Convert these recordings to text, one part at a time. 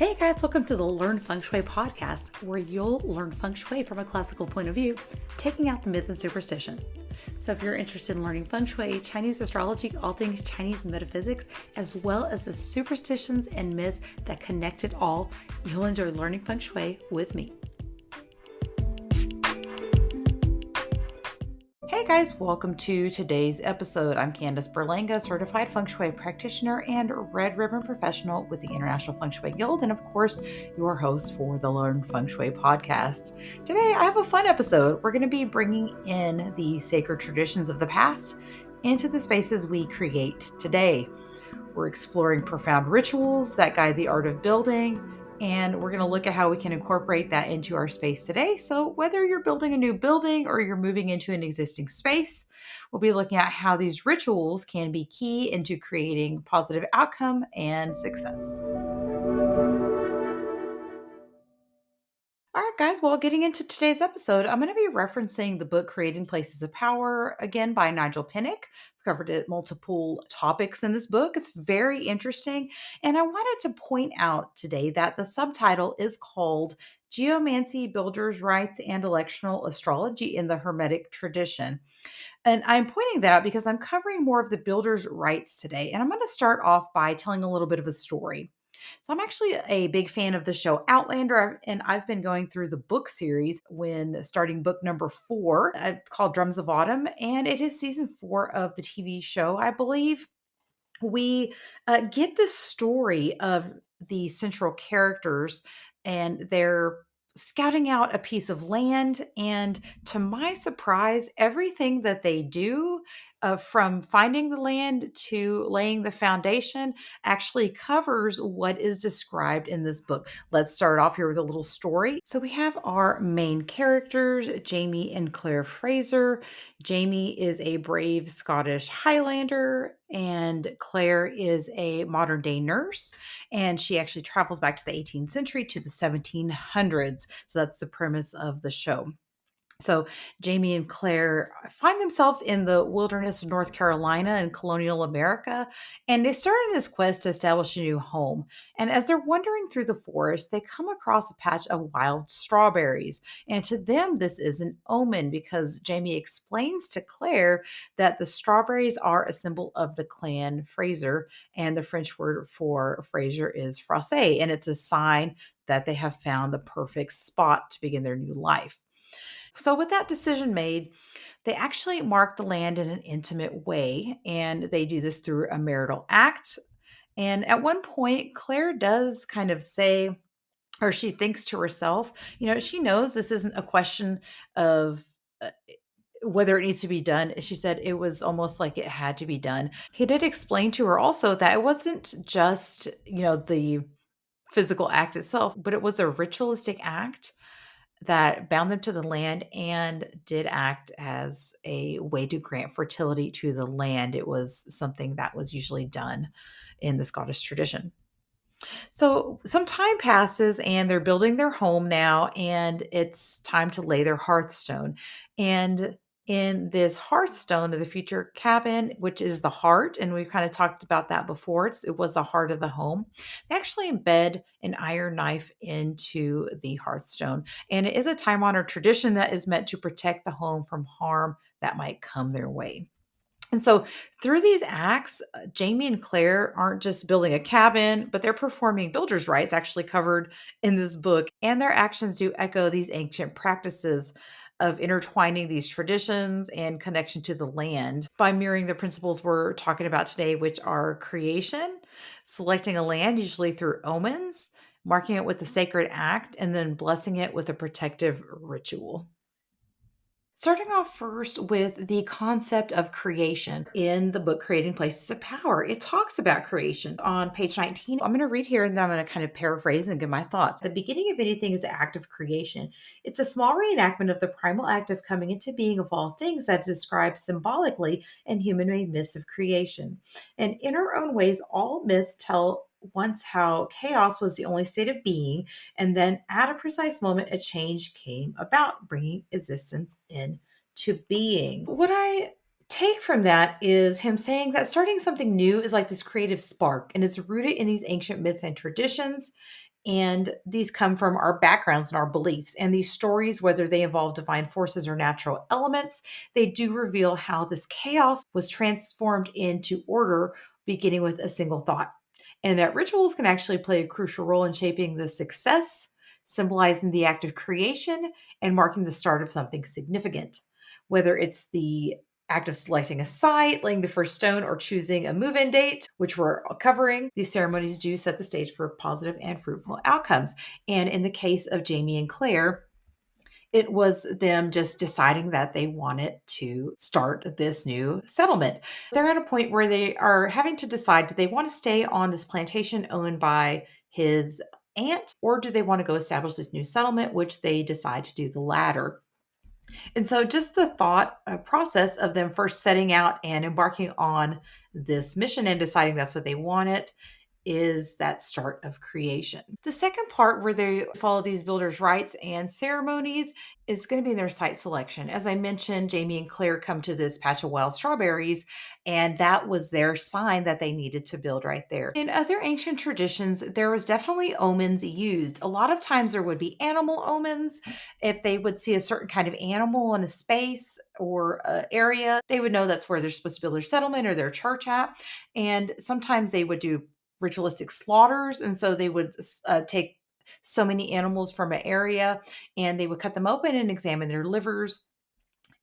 Hey guys, welcome to the Learn Feng Shui podcast, where you'll learn Feng Shui from a classical point of view, taking out the myth and superstition. So if you're interested in learning Feng Shui, Chinese astrology, all things Chinese metaphysics, as well as the superstitions and myths that connect it all, you'll enjoy learning Feng Shui with me. Hey guys, welcome to today's episode. I'm Candace Berlanga, certified Feng Shui practitioner and red ribbon professional with the International Feng Shui Guild, and of course, your host for the Learn Feng Shui podcast. Today, I have a fun episode. We're going to be bringing in the sacred traditions of the past into the spaces we create today. We're exploring profound rituals that guide the art of building, and we're going to look at how we can incorporate that into our space today. So whether you're building a new building or you're moving into an existing space, we'll be looking at how these rituals can be key into creating positive outcome and success. All right, guys. Well, getting into today's episode, I'm going to be referencing the book Creating Places of Power, again by Nigel Pinnick. I've covered multiple topics in this book. It's very interesting. And I wanted to point out today that the subtitle is called Geomancy, Builders' Rites, and Electional Astrology in the Hermetic Tradition. And I'm pointing that out because I'm covering more of the builders' rites today. And I'm going to start off by telling a little bit of a story. So I'm actually a big fan of the show Outlander, and I've been going through the book series when starting book number 4. It's called Drums of Autumn, and it is season 4 of the TV show, I believe. We get the story of the central characters, and they're scouting out a piece of land. And to my surprise, everything that they do, from finding the land to laying the foundation, actually covers what is described in this book. Let's start off here with a little story. So we have our main characters, Jamie and Claire Fraser. Jamie is a brave Scottish Highlander, and Claire is a modern day nurse. And she actually travels back to the 18th century to the 1700s. So that's the premise of the show. So Jamie and Claire find themselves in the wilderness of North Carolina and colonial America, and they start on this quest to establish a new home. And as they're wandering through the forest, they come across a patch of wild strawberries. And to them, this is an omen because Jamie explains to Claire that the strawberries are a symbol of the clan Fraser, and the French word for Fraser is fraise, and it's a sign that they have found the perfect spot to begin their new life. So, with that decision made, they actually mark the land in an intimate way, and they do this through a marital act. And at one point, Claire does kind of say, or she thinks to herself, she knows this isn't a question of whether it needs to be done. She said it was almost like it had to be done. He did explain to her also that it wasn't just, the physical act itself, but it was a ritualistic act that bound them to the land and did act as a way to grant fertility to the land. It was something that was usually done in the Scottish tradition. So some time passes and they're building their home now, and it's time to lay their hearthstone. And in this hearthstone of the future cabin, which is the heart, and we've kind of talked about that before, it was the heart of the home. They actually embed an iron knife into the hearthstone. And it is a time honored tradition that is meant to protect the home from harm that might come their way. And so through these acts, Jamie and Claire aren't just building a cabin, but they're performing builder's rites, actually covered in this book. And their actions do echo these ancient practices of intertwining these traditions and connection to the land by mirroring the principles we're talking about today, which are creation, selecting a land, usually through omens, marking it with the sacred act, and then blessing it with a protective ritual. Starting off first with the concept of creation in the book Creating Places of Power, it talks about creation on page 19. I'm going to read here and then I'm going to kind of paraphrase and give my thoughts. The beginning of anything is the act of creation. It's a small reenactment of the primal act of coming into being of all things that's described symbolically in human-made myths of creation. And in our own ways, all myths tell once how chaos was the only state of being, and then at a precise moment, a change came about, bringing existence into being. What I take from that is him saying that starting something new is like this creative spark, and it's rooted in these ancient myths and traditions. And these come from our backgrounds and our beliefs. And these stories, whether they involve divine forces or natural elements, they do reveal how this chaos was transformed into order, beginning with a single thought. And that rituals can actually play a crucial role in shaping the success, symbolizing the act of creation and marking the start of something significant. Whether it's the act of selecting a site, laying the first stone, or choosing a move in date, which we're covering, these ceremonies do set the stage for positive and fruitful outcomes. And in the case of Jamie and Claire, it was them just deciding that they wanted to start this new settlement. They're at a point where they are having to decide, do they want to stay on this plantation owned by his aunt, or do they want to go establish this new settlement, which they decide to do the latter. And so, just the thought process of them first setting out and embarking on this mission and deciding that's what they wanted is that start of creation. The second part, where they follow these builders' rites and ceremonies, is going to be their site selection. As I mentioned, Jamie and Claire come to this patch of wild strawberries, and that was their sign that they needed to build right there. In other ancient traditions, there was definitely omens used. A lot of times there would be animal omens. If they would see a certain kind of animal in a space or area, they would know that's where they're supposed to build their settlement or their church at. And sometimes they would do ritualistic slaughters. And so they would take so many animals from an area and they would cut them open and examine their livers.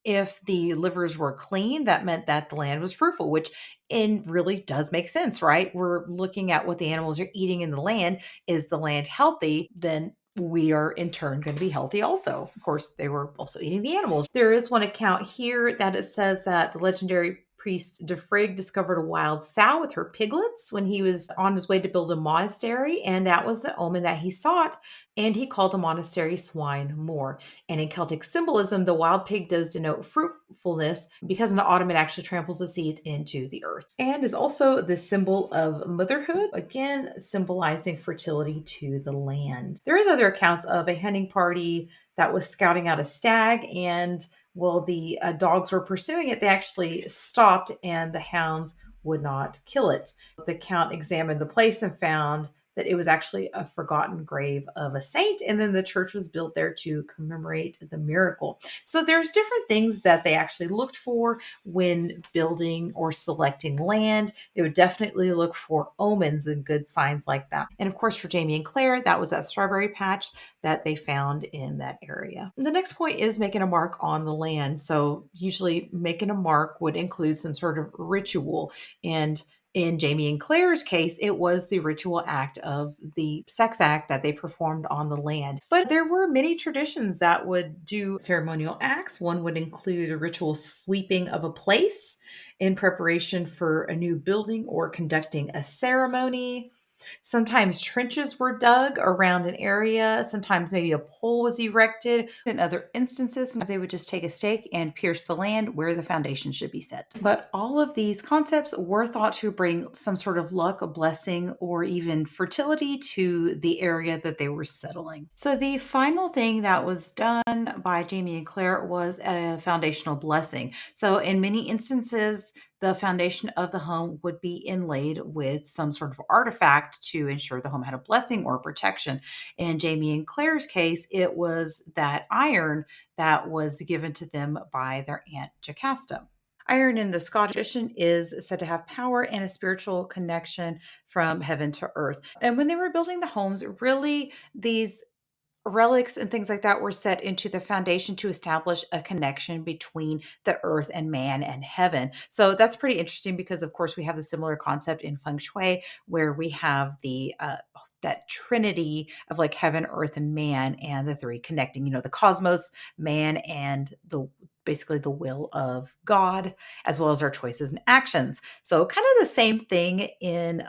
If the livers were clean, that meant that the land was fruitful, which in really does make sense, right? We're looking at what the animals are eating in the land. Is the land healthy? Then we are in turn going to be healthy also. Of course, they were also eating the animals. There is one account here that it says that the legendary priest Defrig discovered a wild sow with her piglets when he was on his way to build a monastery, and that was the omen that he sought, and he called the monastery Swine Moor. And in Celtic symbolism, the wild pig does denote fruitfulness because in the autumn it actually tramples the seeds into the earth, and is also the symbol of motherhood, again symbolizing fertility to the land. There is other accounts of a hunting party that was scouting out a stag, and while the dogs were pursuing it, they actually stopped and the hounds would not kill it. The count examined the place and found that it was actually a forgotten grave of a saint, and then the church was built there to commemorate the miracle. So there's different things that they actually looked for when building or selecting land. They would definitely look for omens and good signs like that. And of course, for Jamie and Claire, that was that strawberry patch that they found in that area. The next point is making a mark on the land. So usually making a mark would include some sort of ritual. And in Jamie and Claire's case, it was the ritual act of the sex act that they performed on the land. But there were many traditions that would do ceremonial acts. One would include a ritual sweeping of a place in preparation for a new building or conducting a ceremony. Sometimes trenches were dug around an area. Sometimes maybe a pole was erected. In other instances, sometimes they would just take a stake and pierce the land where the foundation should be set. But all of these concepts were thought to bring some sort of luck, a blessing, or even fertility to the area that they were settling. So the final thing that was done by Jamie and Claire was a foundational blessing. So in many instances, the foundation of the home would be inlaid with some sort of artifact to ensure the home had a blessing or protection. In Jamie and Claire's case, it was that iron that was given to them by their aunt Jocasta. Iron in the Scottish tradition is said to have power and a spiritual connection from heaven to earth. And when they were building the homes, really these relics and things like that were set into the foundation to establish a connection between the earth and man and heaven. So that's pretty interesting because, of course, we have the similar concept in Feng Shui where we have the that trinity of like heaven, earth, and man, and the three connecting. You know, the cosmos, man, and the basically the will of God, as well as our choices and actions. So kind of the same thing in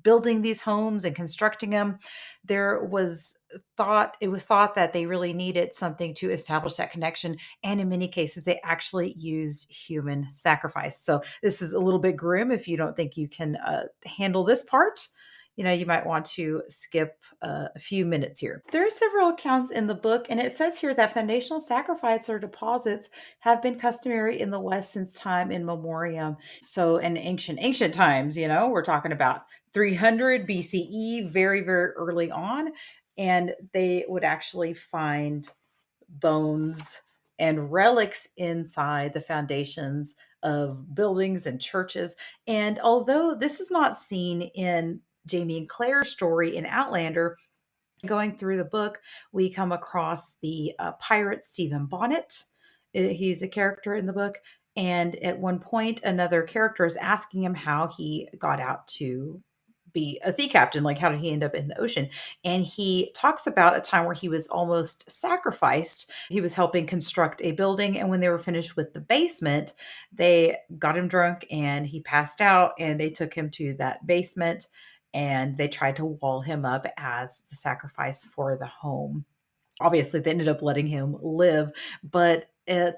building these homes and constructing them. There was thought that they really needed something to establish that connection, and in many cases they actually used human sacrifice. So this is a little bit grim if you don't think you can handle this part. you might want to skip a few minutes here. There are several accounts in the book, and it says here that foundational sacrifice or deposits have been customary in the West since time in memoriam. So, in ancient times, we're talking about 300 BCE, very, very early on, and they would actually find bones and relics inside the foundations of buildings and churches. And although this is not seen in Jamie and Claire's story in Outlander, going through the book, we come across the pirate Stephen Bonnet. He's a character in the book. And at one point, another character is asking him how he got out to be a sea captain. Like, how did he end up in the ocean? And he talks about a time where he was almost sacrificed. He was helping construct a building. And when they were finished with the basement, they got him drunk and he passed out. And they took him to that basement and they tried to wall him up as the sacrifice for the home. Obviously, they ended up letting him live, but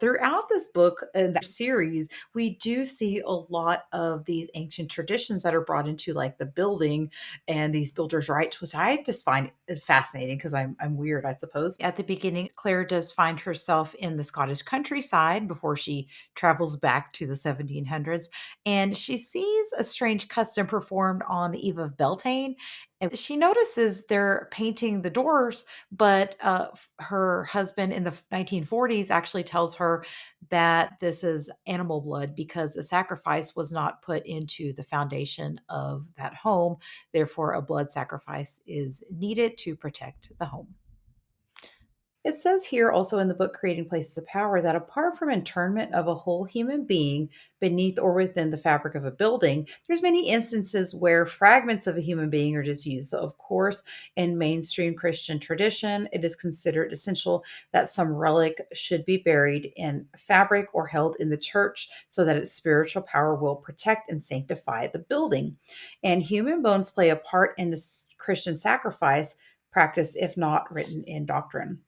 throughout this book and that series, we do see a lot of these ancient traditions that are brought into like the building and these builders' rights, which I just find fascinating because I'm weird, I suppose. At the beginning, Claire does find herself in the Scottish countryside before she travels back to the 1700s, and she sees a strange custom performed on the eve of Beltane. And she notices they're painting the doors, but her husband in the 1940s actually tells her that this is animal blood because a sacrifice was not put into the foundation of that home. Therefore, a blood sacrifice is needed to protect the home. It says here also in the book Creating Places of Power that apart from internment of a whole human being beneath or within the fabric of a building, there's many instances where fragments of a human being are just used. So of course, in mainstream Christian tradition, it is considered essential that some relic should be buried in fabric or held in the church so that its spiritual power will protect and sanctify the building. And human bones play a part in this Christian sacrifice practice, if not written in doctrine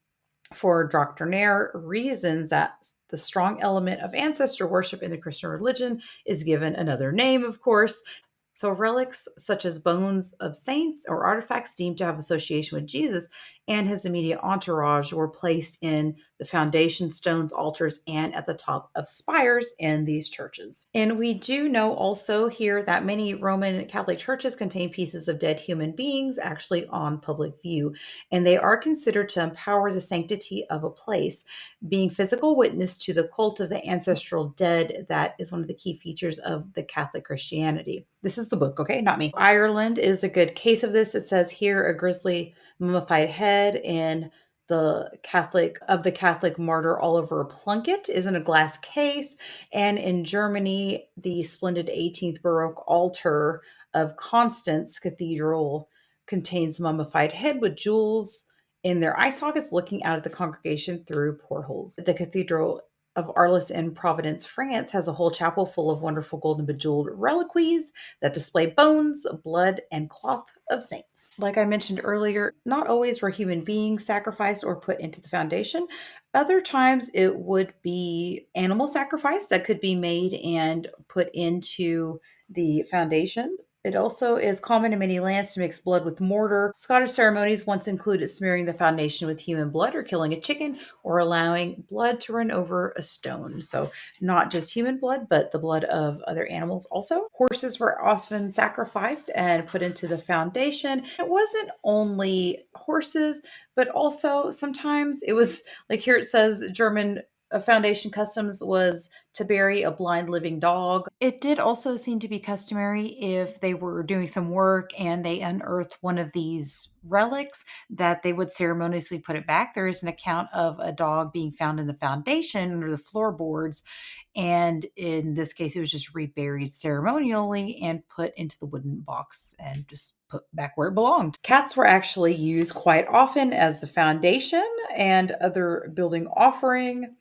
for doctrinaire reasons that the strong element of ancestor worship in the Christian religion is given another name, of course. So, relics such as bones of saints or artifacts deemed to have association with Jesus and his immediate entourage were placed in the foundation stones, altars, and at the top of spires in these churches. And we do know also here that many Roman Catholic churches contain pieces of dead human beings actually on public view, and they are considered to empower the sanctity of a place. Being physical witness to the cult of the ancestral dead, that is one of the key features of the Catholic Christianity. This is the book, okay? Not me. Ireland is a good case of this. It says here a grisly mummified head in the Catholic martyr Oliver Plunkett is in a glass case. And in Germany, the splendid 18th Baroque altar of Constance Cathedral contains mummified head with jewels in their eye sockets looking out at the congregation through portholes. The Cathedral of Arles in Providence, France, has a whole chapel full of wonderful golden bejeweled reliquaries that display bones, blood, and cloth of saints. Like I mentioned earlier, not always were human beings sacrificed or put into the foundation. Other times it would be animal sacrifice that could be made and put into the foundation. It also is common in many lands to mix blood with mortar. Scottish ceremonies once included smearing the foundation with human blood or killing a chicken or allowing blood to run over a stone. So, not just human blood, but the blood of other animals also. Horses were often sacrificed and put into the foundation. It wasn't only horses, but also sometimes it was like here it says German foundation customs was to bury a blind living dog. It did also seem to be customary if they were doing some work and they unearthed one of these relics that they would ceremoniously put it back. There is an account of a dog being found in the foundation under the floorboards. And in this case, it was just reburied ceremonially and put into the wooden box and just put back where it belonged. Cats were actually used quite often as the foundation and other building offering.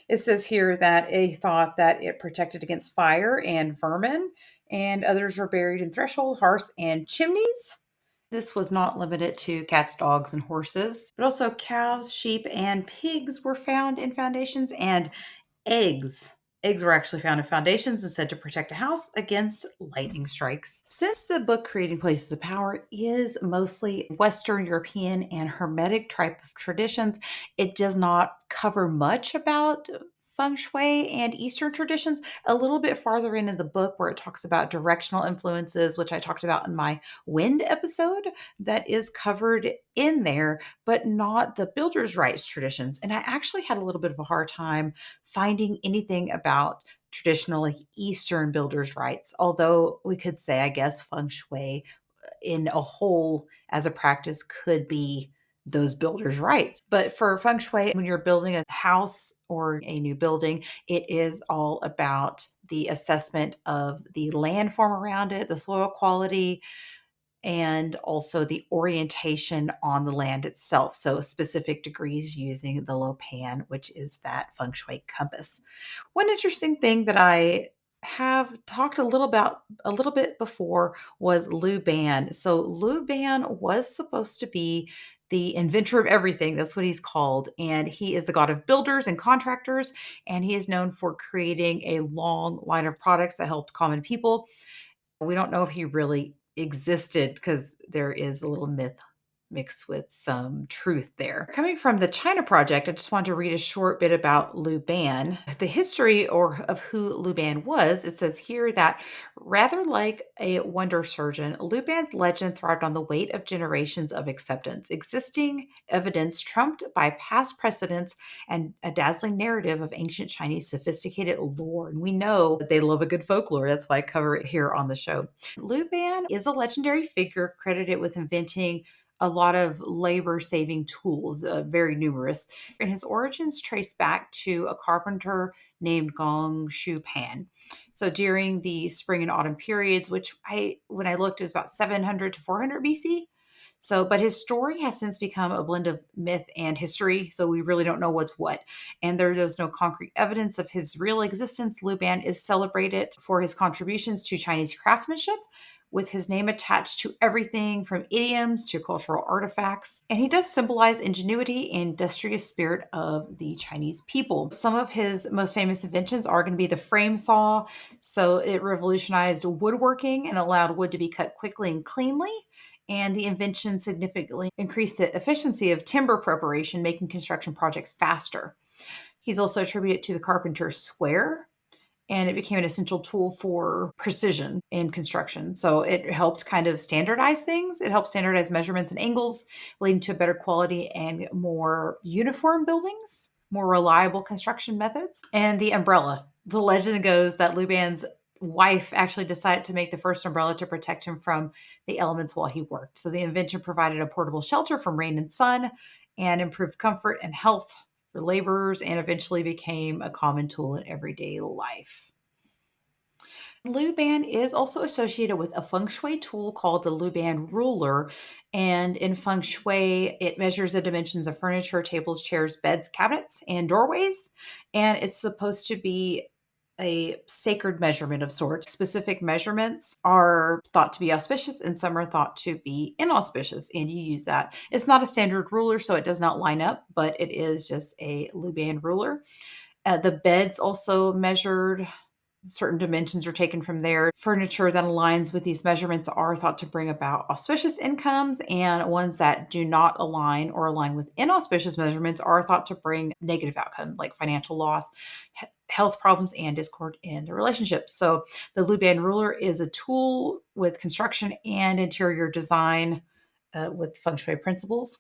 It says here that they thought that it protected against fire and vermin, and others were buried in threshold, hearths, and chimneys. This was not limited to cats, dogs, and horses, but also cows, sheep, and pigs were found in foundations, and eggs. Eggs were actually found in foundations and said to protect a house against lightning strikes. Since the book Creating Places of Power is mostly Western European and Hermetic type of traditions, it does not cover much about Feng Shui and Eastern traditions. A little bit farther into the book, where it talks about directional influences, which I talked about in my wind episode, that is covered in there, but not the builder's rights traditions. And I actually had a little bit of a hard time finding anything about traditional like Eastern builders' rights, although we could say, I guess, feng shui in a whole as a practice could be those builders' rights. But for feng shui, when you're building a house or a new building, it is all about the assessment of the landform around it, the soil quality, and also the orientation on the land itself. So specific degrees using the Lopan, which is that feng shui compass. One interesting thing that I have talked a little bit before was Lu Ban. So Lu Ban was supposed to be the inventor of everything. That's what he's called. And he is the god of builders and contractors. And he is known for creating a long line of products that helped common people. We don't know if he really existed because there is a little myth mixed with some truth there. Coming from the China Project, I just want to read a short bit about Lu Ban. The history or of who Lu Ban was, it says here that rather like a wonder surgeon, Lu Ban's legend thrived on the weight of generations of acceptance, existing evidence trumped by past precedents and a dazzling narrative of ancient Chinese sophisticated lore. And we know that they love a good folklore. That's why I cover it here on the show. Lu Ban is a legendary figure credited with inventing a lot of labor saving tools, very numerous. And his origins trace back to a carpenter named Gong Shu Pan. So during the spring and autumn periods, which when I looked, it was about 700 to 400 BC. So, but his story has since become a blend of myth and history. So we really don't know what's what. And there's no concrete evidence of his real existence. Lu Ban is celebrated for his contributions to Chinese craftsmanship, with his name attached to everything from idioms to cultural artifacts. And he does symbolize ingenuity and industrious spirit of the Chinese people. Some of his most famous inventions are going to be the frame saw. So it revolutionized woodworking and allowed wood to be cut quickly and cleanly. And the invention significantly increased the efficiency of timber preparation, making construction projects faster. He's also attributed to the carpenter's square, and it became an essential tool for precision in construction. So it helped kind of standardize things. It helped standardize measurements and angles, leading to better quality and more uniform buildings, more reliable construction methods. And the umbrella. The legend goes that Luban's wife actually decided to make the first umbrella to protect him from the elements while he worked. So the invention provided a portable shelter from rain and sun and improved comfort and health for laborers, and eventually became a common tool in everyday life. Lu Ban is also associated with a feng shui tool called the Lu Ban ruler. And in feng shui, it measures the dimensions of furniture, tables, chairs, beds, cabinets, and doorways. And it's supposed to be a sacred measurement of sorts. Specific measurements are thought to be auspicious and some are thought to be inauspicious, and you use that. It's not a standard ruler, so it does not line up, but it is just a Lu Ban ruler. The beds also measured, certain dimensions are taken from there. Furniture that aligns with these measurements are thought to bring about auspicious incomes, and ones that do not align or align with inauspicious measurements are thought to bring negative outcome like financial loss, health problems, and discord in the relationship. So the Lu Ban ruler is a tool with construction and interior design with feng shui principles.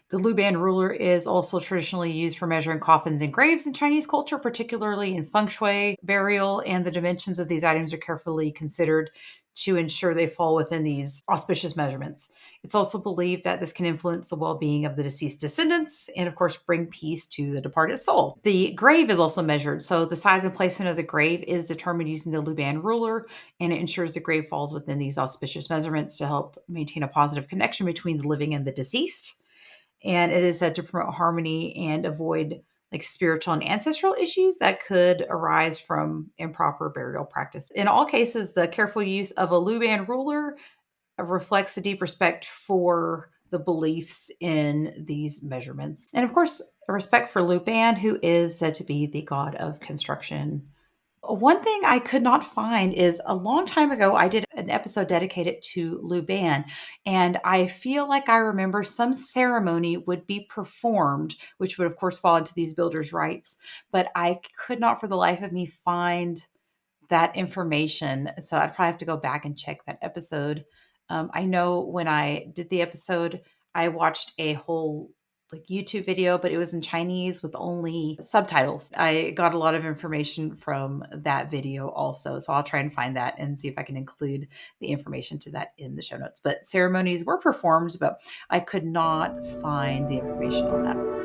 The Luban ruler is also traditionally used for measuring coffins and graves in Chinese culture, particularly in feng shui burial, and the dimensions of these items are carefully considered to ensure they fall within these auspicious measurements. It's also believed that this can influence the well-being of the deceased descendants and, of course, bring peace to the departed soul. The grave is also measured, so the size and placement of the grave is determined using the Luban ruler, and it ensures the grave falls within these auspicious measurements to help maintain a positive connection between the living and the deceased. And it is said to promote harmony and avoid like spiritual and ancestral issues that could arise from improper burial practice. In all cases, the careful use of a Luban ruler reflects a deep respect for the beliefs in these measurements. And of course, respect for Lupan, who is said to be the god of construction. One thing I could not find is a long time ago, I did an episode dedicated to Luban, and I feel like I remember some ceremony would be performed, which would, of course, fall into these builders' rights, but I could not for the life of me find that information. So I'd probably have to go back and check that episode. I know when I did the episode, I watched a whole like YouTube video, but it was in Chinese with only subtitles. I got a lot of information from that video also. So I'll try and find that and see if I can include the information to that in the show notes. But ceremonies were performed, but I could not find the information on that.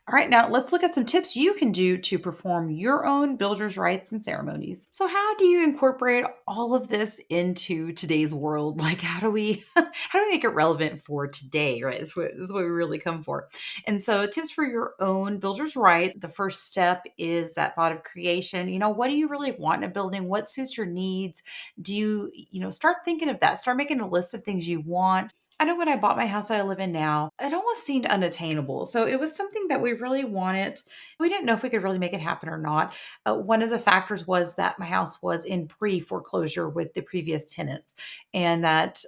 All right, now let's look at some tips you can do to perform your own builder's rites and ceremonies. So, how do you incorporate all of this into today's world? Like, how do we how do we make it relevant for today? Right, this is what we really come for. And so, tips for your own builder's rites. The first step is that thought of creation. What do you really want in a building? What suits your needs? Do you start thinking of that? Start making a list of things you want. I know when I bought my house that I live in now, it almost seemed unattainable. So it was something that we really wanted. We didn't know if we could really make it happen or not. One of the factors was that my house was in pre foreclosure with the previous tenants, and that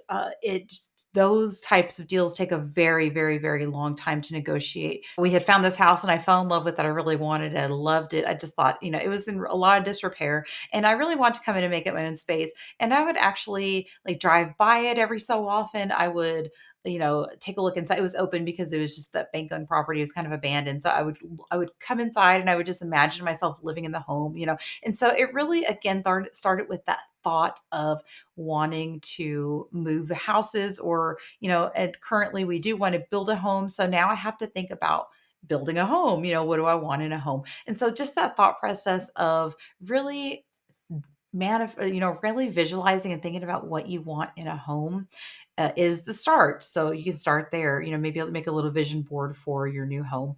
those types of deals take a very, very, very long time to negotiate. We had found this house and I fell in love with it. I really wanted it. I loved it. I just thought, it was in a lot of disrepair and I really wanted to come in and make it my own space. And I would actually like drive by it every so often. I would, take a look inside. It was open because it was just that bank owned property was kind of abandoned. So I would come inside and I would just imagine myself living in the home. And so it really again started with that thought of wanting to move houses or, and currently we do want to build a home. So now I have to think about building a home. What do I want in a home? And so just that thought process of really really visualizing and thinking about what you want in a home is the start. So you can start there, maybe make a little vision board for your new home.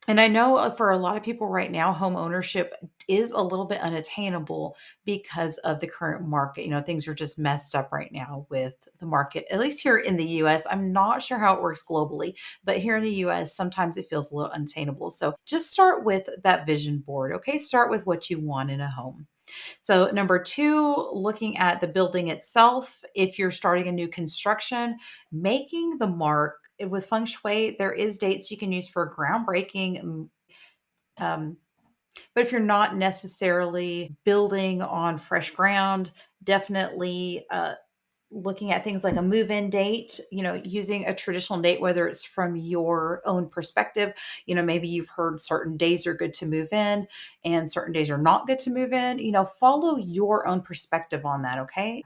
And I know for a lot of people right now, home ownership is a little bit unattainable because of the current market. Things are just messed up right now with the market, at least here in the US. I'm not sure how it works globally, but here in the US, sometimes it feels a little unattainable. So just start with that vision board, okay? Start with what you want in a home. So, number two, looking at the building itself. If you're starting a new construction, making the mark with feng shui, there is dates you can use for groundbreaking. Um, but if you're not necessarily building on fresh ground, definitely looking at things like a move-in date, using a traditional date, whether it's from your own perspective. Maybe you've heard certain days are good to move in and certain days are not good to move in. Follow your own perspective on that, okay?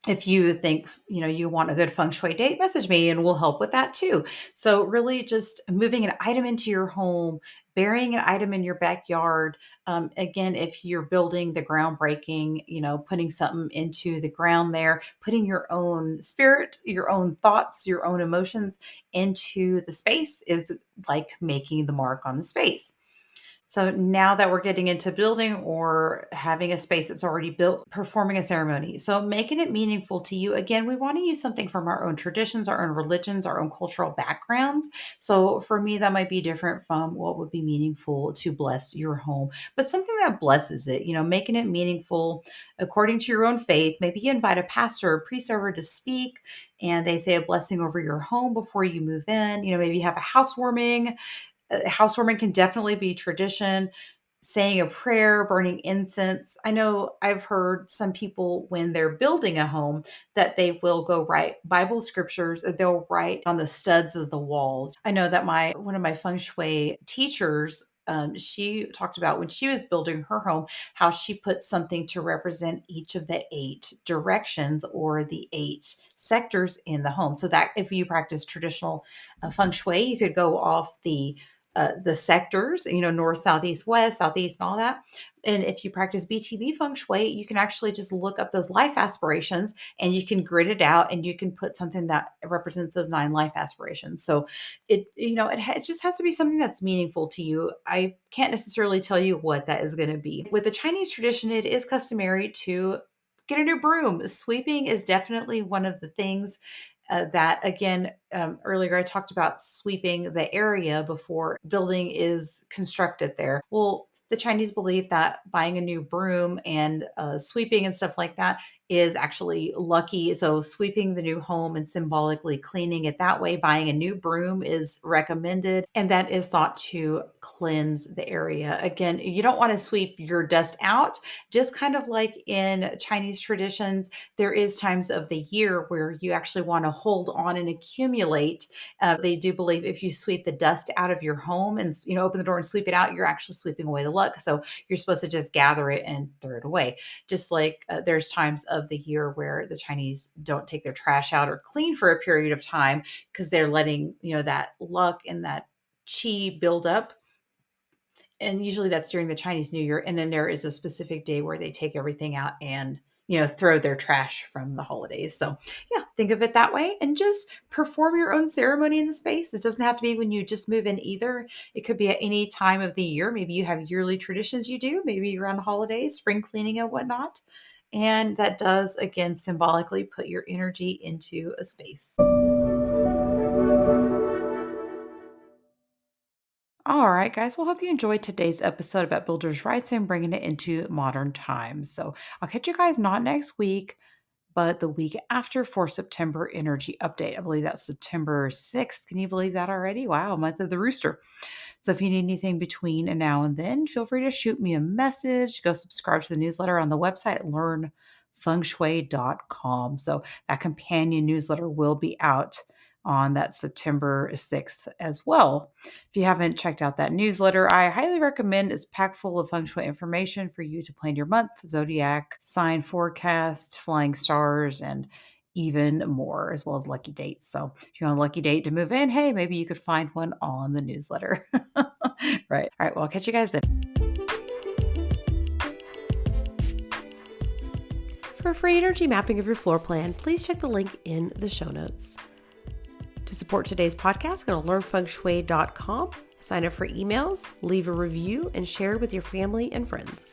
If you think, you want a good feng shui date, message me and we'll help with that too. So really just moving an item into your home, burying an item in your backyard. Again, if you're building the groundbreaking, putting something into the ground there, putting your own spirit, your own thoughts, your own emotions into the space is like making the mark on the space. So now that we're getting into building or having a space that's already built, performing a ceremony. So making it meaningful to you. Again, we want to use something from our own traditions, our own religions, our own cultural backgrounds. So for me, that might be different from what would be meaningful to bless your home, but something that blesses it, making it meaningful according to your own faith. Maybe you invite a pastor or priest over to speak and they say a blessing over your home before you move in. Maybe you have a housewarming. Housewarming can definitely be tradition, saying a prayer, burning incense. I know I've heard some people when they're building a home that they will go write Bible scriptures or they'll write on the studs of the walls. I know that my one of my feng shui teachers she talked about when she was building her home, how she put something to represent each of the 8 directions or the 8 sectors in the home. So that if you practice traditional feng shui, you could go off the sectors, north, south, east, west, southeast, and all that. And if you practice BTB feng shui, you can actually just look up those life aspirations and you can grid it out and you can put something that represents those 9 life aspirations. So it just has to be something that's meaningful to you. I can't necessarily tell you what that is going to be. With the Chinese tradition, it is customary to Get a new broom. Sweeping is definitely one of the things that, again, earlier I talked about sweeping the area before building is constructed there. Well, the Chinese believe that buying a new broom and sweeping and stuff like that is actually lucky. So, sweeping the new home and symbolically cleaning it that way, buying a new broom is recommended. And that is thought to cleanse the area. Again, you don't want to sweep your dust out, just kind of like in Chinese traditions there is times of the year where you actually want to hold on and accumulate. They do believe if you sweep the dust out of your home and open the door and sweep it out, you're actually sweeping away the luck. So you're supposed to just gather it and throw it away. Just like there's times of the year where the Chinese don't take their trash out or clean for a period of time because they're letting that luck and that chi build up, and usually that's during the Chinese New Year. And then there is a specific day where they take everything out and throw their trash from the holidays. So yeah, think of it that way and just perform your own ceremony in the space. It doesn't have to be when you just move in either. It could be at any time of the year. Maybe you have yearly traditions you do, maybe around holidays, spring cleaning and whatnot. And that does, again, symbolically put your energy into a space. All right, guys. Well, hope you enjoyed today's episode about builders' rights and bringing it into modern times. So I'll catch you guys not next week, but the week after for September energy update. I believe that's September 6th. Can you believe that already? Wow, month of the rooster. So if you need anything between now and then, feel free to shoot me a message. Go subscribe to the newsletter on the website at learnfengshui.com. So that companion newsletter will be out on that September 6th as well. If you haven't checked out that newsletter, I highly recommend. It's packed full of feng shui information for you to plan your month, zodiac, sign forecast, flying stars, and even more, as well as lucky dates. So if you want a lucky date to move in, hey, maybe you could find one on the newsletter. Right. All right. Well, I'll catch you guys then. For a free energy mapping of your floor plan, please check the link in the show notes. To support today's podcast, go to learnfengshui.com, sign up for emails, leave a review, and share with your family and friends.